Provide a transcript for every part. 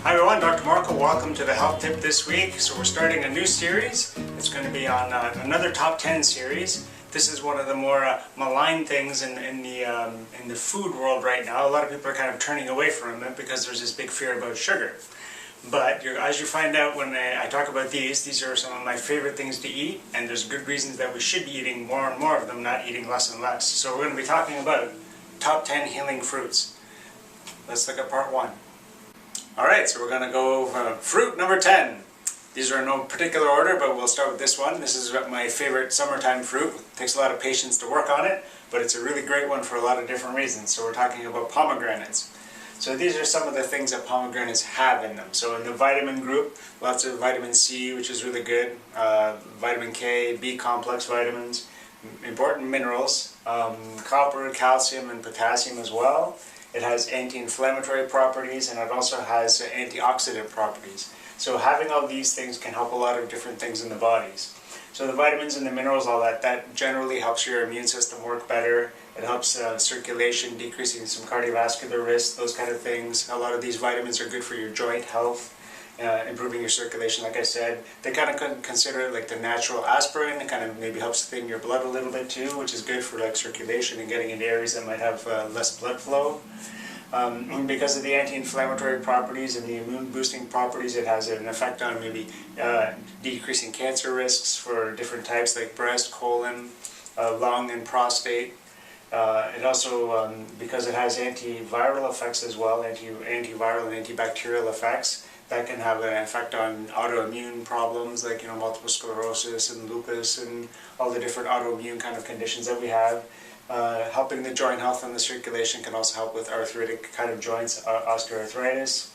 Hi everyone, Dr. Marco. Welcome to the Health Tip this week. So we're starting a new series. It's going to be on another top 10 series. This is one of the more maligned things in the food world right now. A lot of people are kind of turning away from it because there's this big fear about sugar. But as you find out when I talk about these are some of my favorite things to eat, and there's good reasons that we should be eating more and more of them, not eating less and less. So we're going to be talking about top 10 healing fruits. Let's look at part 1. Alright, so we're going to go over fruit number 10. These are in no particular order, but we'll start with this one. This is my favorite summertime fruit. It takes a lot of patience to work on it, but it's a really great one for a lot of different reasons. So we're talking about pomegranates. So these are some of the things that pomegranates have in them. So in the vitamin group, lots of vitamin C, which is really good, vitamin K, B complex vitamins, important minerals, copper, calcium, and potassium as well. It has anti-inflammatory properties, and it also has antioxidant properties. So having all these things can help a lot of different things in the bodies. So the vitamins and the minerals, all that generally helps your immune system work better. It helps circulation, decreasing some cardiovascular risk, those kind of things. A lot of these vitamins are good for your joint health, improving your circulation, like I said. They kind of consider it like the natural aspirin. It kind of maybe helps thin your blood a little bit too, which is good for like circulation and getting into areas that might have less blood flow. Because of the anti-inflammatory properties and the immune boosting properties, it has an effect on maybe decreasing cancer risks for different types like breast, colon, lung, and prostate. It also, because it has antiviral effects as well, antiviral and antibacterial effects, that can have an effect on autoimmune problems like multiple sclerosis and lupus and all the different autoimmune kind of conditions that we have. Helping the joint health and the circulation can also help with arthritic kind of joints, osteoarthritis.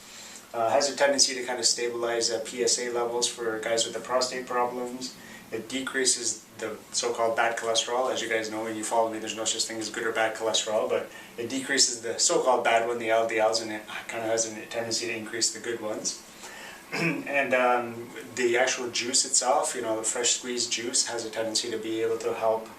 Has a tendency to kind of stabilize PSA levels for guys with the prostate problems. It decreases the so-called bad cholesterol. As you guys know, when you follow me, there's no such thing as good or bad cholesterol, but it decreases the so-called bad one, the LDLs, and it kind of has a tendency to increase the good ones. And the actual juice itself, the fresh squeezed juice, has a tendency to be able to help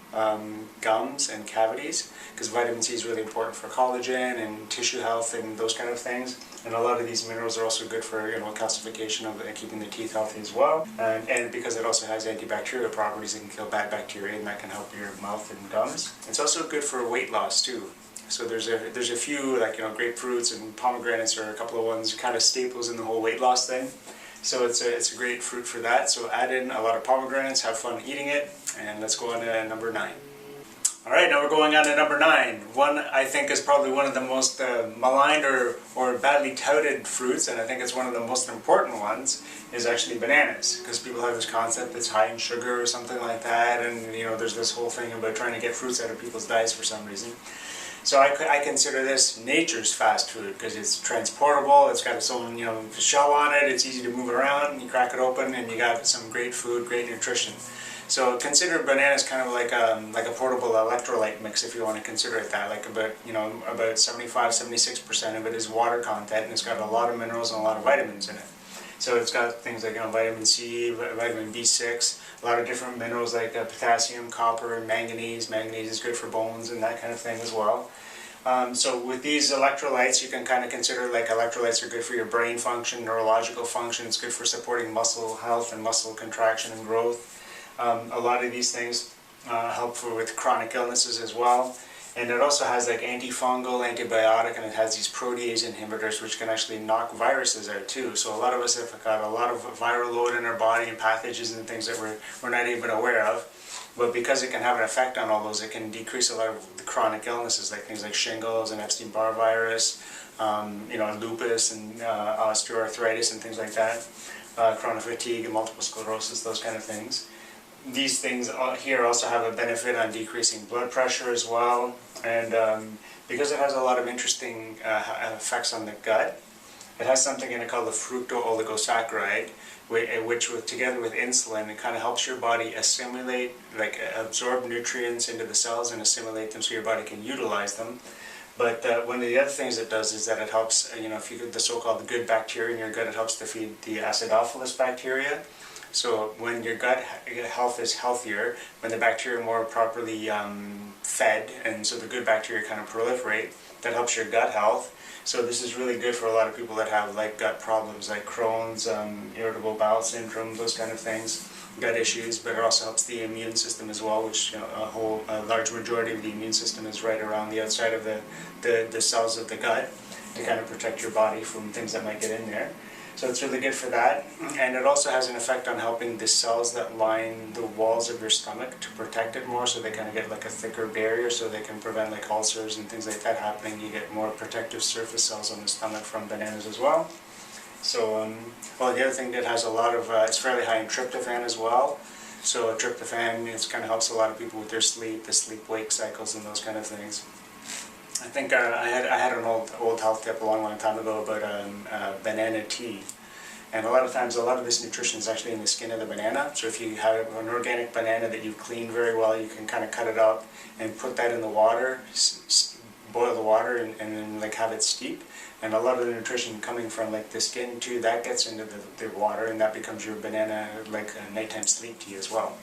gums and cavities, because vitamin C is really important for collagen and tissue health and those kind of things. And a lot of these minerals are also good for calcification and keeping the teeth healthy as well. And because it also has antibacterial properties, it can kill bad bacteria, and that can help your mouth and gums. It's also good for weight loss too. So there's a few, like grapefruits and pomegranates are a couple of ones kind of staples in the whole weight loss thing. So it's a great fruit for that. So add in a lot of pomegranates, have fun eating it, and let's go on to number 9. Alright, now we're going on to number 9. One I think is probably one of the most maligned or badly touted fruits, and I think it's one of the most important ones, is actually bananas. Because people have this concept that's high in sugar or something like that, and there's this whole thing about trying to get fruits out of people's diets for some reason. So I consider this nature's fast food because it's transportable, it's got its own shell on it, it's easy to move around, you crack it open and you got some great food, great nutrition. So consider bananas kind of like a portable electrolyte mix, if you want to consider it that. Like about 75-76% of it is water content, and it's got a lot of minerals and a lot of vitamins in it. So it's got things like vitamin C, vitamin B6, a lot of different minerals like potassium, copper, and manganese. Manganese is good for bones and that kind of thing as well. So with these electrolytes, you can kind of consider like electrolytes are good for your brain function, neurological function. It's good for supporting muscle health and muscle contraction and growth. A lot of these things help with chronic illnesses as well. And it also has like antifungal, antibiotic, and it has these protease inhibitors which can actually knock viruses out too. So a lot of us have got a lot of viral load in our body and pathogens and things that we're not even aware of. But because it can have an effect on all those, it can decrease a lot of the chronic illnesses like things like shingles and Epstein-Barr virus, lupus and osteoarthritis and things like that, chronic fatigue and multiple sclerosis, those kind of things. These things here also have a benefit on decreasing blood pressure as well, and because it has a lot of interesting effects on the gut, it has something in it called the fructooligosaccharides, which together with insulin, it kind of helps your body assimilate, absorb nutrients into the cells and assimilate them so your body can utilize them. But one of the other things it does is that it helps, if you get the so-called good bacteria in your gut, it helps to feed the acidophilus bacteria. So when your gut health is healthier, when the bacteria are more properly fed, and so the good bacteria kind of proliferate, that helps your gut health. So this is really good for a lot of people that have like gut problems like Crohn's, irritable bowel syndrome, those kind of things, gut issues, but it also helps the immune system as well, which a large majority of the immune system is right around the outside of the cells of the gut to kind of protect your body from things that might get in there. So it's really good for that, and it also has an effect on helping the cells that line the walls of your stomach to protect it more, so they kind of get like a thicker barrier, so they can prevent like ulcers and things like that happening. You get more protective surface cells on the stomach from bananas as well. So, well, the other thing that has a lot of, it's fairly high in tryptophan as well. So tryptophan, it kind of helps a lot of people with their sleep, the sleep-wake cycles and those kind of things. I think I had an old health tip a long time ago about banana tea, and a lot of times a lot of this nutrition is actually in the skin of the banana. So if you have an organic banana that you've cleaned very well, you can kind of cut it up and put that in the water, boil the water, and then like have it steep. And a lot of the nutrition coming from like the skin too, that gets into the water, and that becomes your banana like a nighttime sleep tea as well.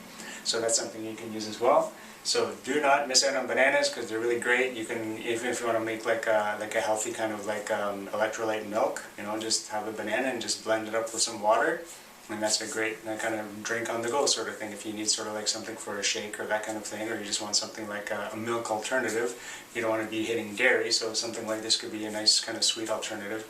So that's something you can use as well. So do not miss out on bananas because they're really great. You can, even if you want to make like a healthy kind of like electrolyte milk, you know, just have a banana and just blend it up with some water, and that's a great kind of drink on the go sort of thing. If you need sort of like something for a shake or that kind of thing, or you just want something like a milk alternative, you don't want to be hitting dairy, so something like this could be a nice kind of sweet alternative.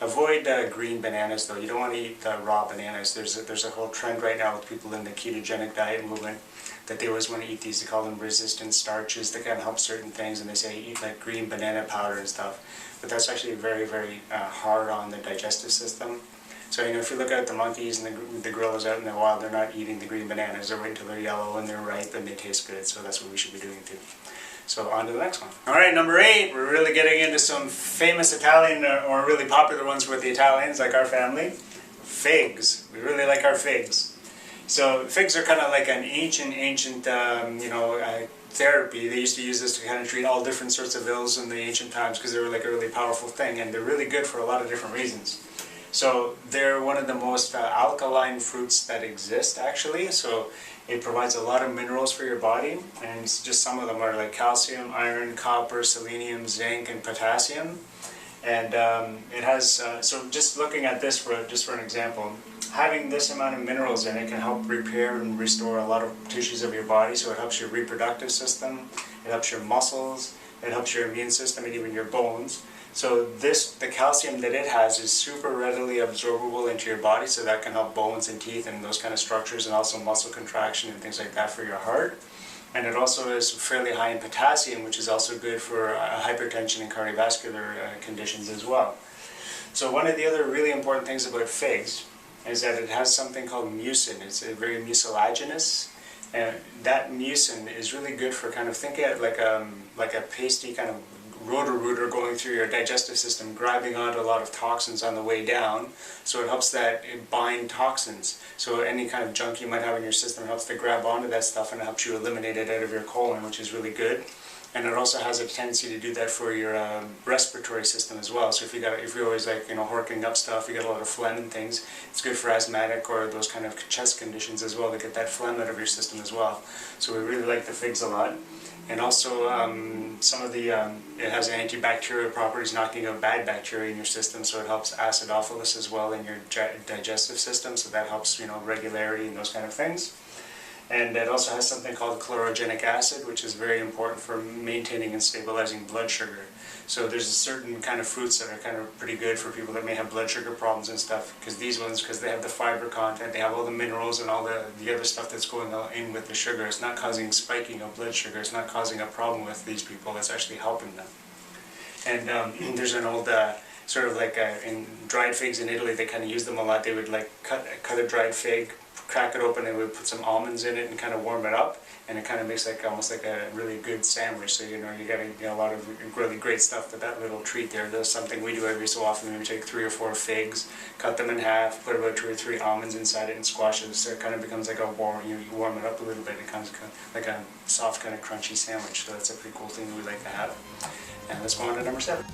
Avoid green bananas though. You don't want to eat raw bananas. There's a whole trend right now with people in the ketogenic diet movement that they always want to eat these. They call them resistant starches. They kind of help certain things, and they say eat like green banana powder and stuff. But that's actually very, very hard on the digestive system. So, you know, if you look at the monkeys and the gorillas out in the wild, they're not eating the green bananas. They're waiting until they're yellow and they're ripe and they taste good. So that's what we should be doing too. So on to the next one. All right, number 8, we're really getting into some famous Italian or really popular ones with the Italians, like our family. Figs. We really like our figs. So figs are kind of like an ancient, therapy. They used to use this to kind of treat all different sorts of ills in the ancient times because they were like a really powerful thing, and they're really good for a lot of different reasons. So they're one of the most alkaline fruits that exist, actually. So it provides a lot of minerals for your body, and just some of them are like calcium, iron, copper, selenium, zinc, and potassium. And it has, so just looking at this just for an example, having this amount of minerals in it can help repair and restore a lot of tissues of your body. So it helps your reproductive system, it helps your muscles, it helps your immune system, and even your bones. So the calcium that it has is super readily absorbable into your body, so that can help bones and teeth and those kind of structures, and also muscle contraction and things like that for your heart. And it also is fairly high in potassium, which is also good for hypertension and cardiovascular conditions as well. So one of the other really important things about figs is that it has something called mucin. It's very mucilaginous, and that mucin is really good for kind of, think of it like a pasty kind of rotor-rooter going through your digestive system, grabbing onto a lot of toxins on the way down. So it helps that bind toxins. So any kind of junk you might have in your system, it helps to grab onto that stuff, and it helps you eliminate it out of your colon, which is really good. And it also has a tendency to do that for your respiratory system as well. So if you're always like, you know, horking up stuff, you got a lot of phlegm and things, it's good for asthmatic or those kind of chest conditions as well, to get that phlegm out of your system as well. So we really like the figs a lot. And also some of the, it has antibacterial properties, knocking out bad bacteria in your system, so it helps acidophilus as well in your digestive system, so that helps, you know, regularity and those kind of things. And it also has something called chlorogenic acid, which is very important for maintaining and stabilizing blood sugar. So there's a certain kind of fruits that are kind of pretty good for people that may have blood sugar problems and stuff, because these ones, because they have the fiber content, they have all the minerals and all the other stuff that's going in with the sugar. It's not causing spiking of blood sugar. It's not causing a problem with these people. It's actually helping them. And there's an old sort of like in dried figs in Italy, they kind of use them a lot. They would like cut a dried fig, crack it open, and we would put some almonds in it and kind of warm it up, and it kind of makes like almost like a really good sandwich. So, you know, you got a lot of really great stuff. But that little treat there, that's something we do every so often. We take 3 or 4 figs, cut them in half, put about 2 or 3 almonds inside it, and squash it, so it kind of becomes like a warm. You warm it up a little bit, it becomes like a soft kind of crunchy sandwich. So that's a pretty cool thing that we like to have. And let's go on to number 7.